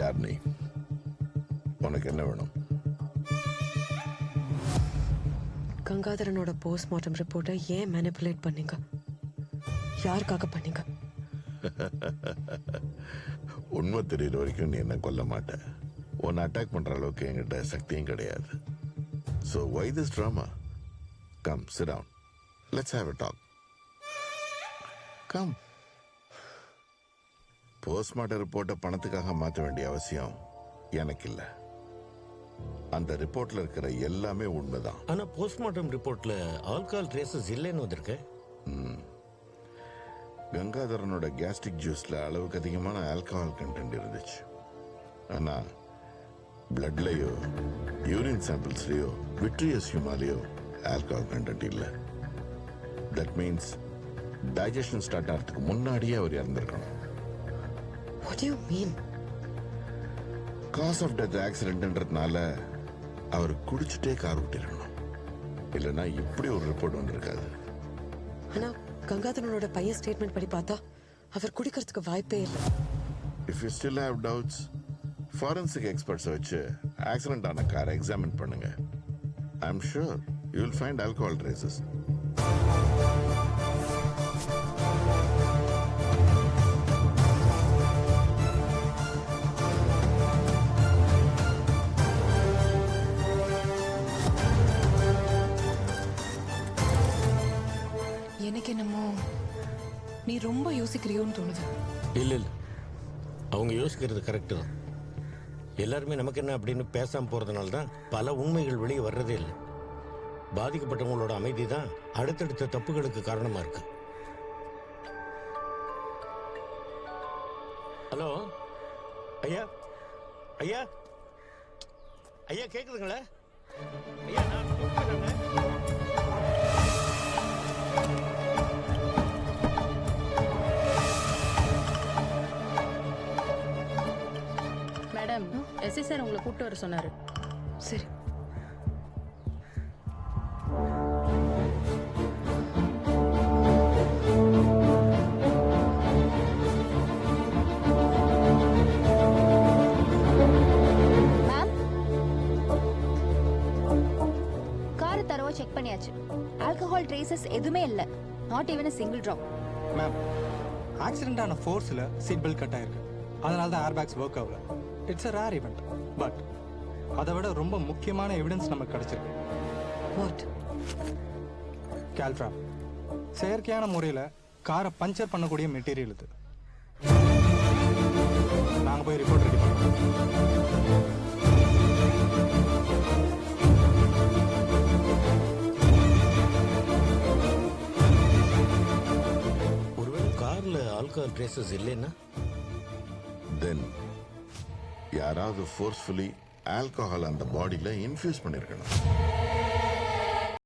யார் நீ? உனக்கு என்ன வேணும்? கங்காதரனோட போஸ்ட்மார்ட்டம் ரிப்போர்ட்டை ஏன் மேனிபுலேட் பண்ணீங்க? யாருக்காக பண்ணீங்க? உண்மை தெரியுற வரைக்கும் நீ என்ன கொல்ல மாட்ட. உன்னை அட்டாக் பண்ற அளவுக்கு என்கிட்ட சக்தியும் கிடையாது. So why this drama? Come, sit down. Let's have a talk. Come. Postmortem ரிப்போர்ட்டை பணத்துக்காக மாற்ற வேண்டிய அவசியம் எனக்கு இல்லை. அந்த ரிப்போர்ட்ல இருக்கிற எல்லாமே உண்மைதான். ஆனா போஸ்ட்மார்ட்டம் ரிப்போர்ட்ல ஆல்கஹால் ட்ரேசஸ் இல்லைன்னு வந்திருக்கு. கங்காதரனோட கேஸ்ட்ரிக் ஜூஸ்ல அளவுக்கு அதிகமான ஆல்கஹால் கண்டென்ட் இருந்துச்சு. ஆனா பிளட்லயோ யூரின் சாம்பிள்ஸ்லயோ விட்ரியஸ் ஹியூமாலேயோ ஆல்கஹால் கண்டென்ட் இல்லை. தட் மீன்ஸ் டைஜஷன் ஸ்டார்ட் ஆகிறதுக்கு முன்னாடியே அவர் இறந்திருக்கணும். What do you mean? Cause of death ஆக்சிடென்ட்ன்றதுனால அவர் குடிச்சிட்டே கார் ஓட்டிருக்கணும். இல்லைன்னா இப்படி ஒரு ரிப்போர்ட் வந்திருக்காது. ஆனா கங்காதரனோட பையன் ஸ்டேட்மெண்ட் படி பார்த்தா அவர் குடிக்கிறதுக்கு வாய்ப்பே இல்லை. If you still have doubts, forensic எக்ஸ்பர்ட்ஸை வச்சு ஆக்சிடென்ட் ஆன காரை எக்ஸாமின் பண்ணுங்க. I am sure you will find alcohol traces. எனக்கு என்னமோ நீ ரொம்ப யோசிக்கிறியோன்னு தோணுது. இல்ல இல்ல, அவங்க யோசிக்கிறது கரெக்டு தான். எல்லாருமே நமக்கு என்ன அப்படின்னு பேசாம போறதுனால தான் பல உண்மைகள் வெளியே வர்றதே இல்லை. பாதிக்கப்பட்டவங்களோட அமைதி தான் அடுத்தடுத்த தப்புகளுக்கு காரணமா இருக்கு. ஹலோ ஐயா, ஐயா, ஐயா கேக்குதுங்களா? ஐயா நான் மேடம், எஸ்ஐ சார் உங்களை கூப்பிட்டு வர சொன்னாரு. சரி. மேம், காரை தரவா செக் பண்ணியாச்சு. ஆல்கஹால் ட்ரேசஸ் எதுவுமே இல்ல. Not even a single drop. Ma'am, accident ஆன ஃபோர்ஸ்ல சீட் பெல்ட் கட் ஆயிருக்கு. அதனால தான் ஏர் பேக்ஸ் ஒர்க் ஆகல. It's a rare event. But அதை விட ரொம்ப முக்கியமான எவிடன்ஸ் நமக்கு கிடைச்சிருக்கு. வாட்? கால்ட்ராப். செயற்கையான முறையில் காரை பஞ்சர் பண்ணக்கூடிய மெட்டீரியல் இது. நாங்க போய் ரிப்போர்ட் ரெடி பண்ணுறோம். ஒருவேளை கார்ல ஆல்கஹால் ட்ரேசஸ் இல்லைன்னா தென் யாராவது ஃபோர்ஸ்ஃபுல்லி ஆல்கஹால் அந்த பாடியில இன்ஃபியூஸ் பண்ணிருக்கணும்.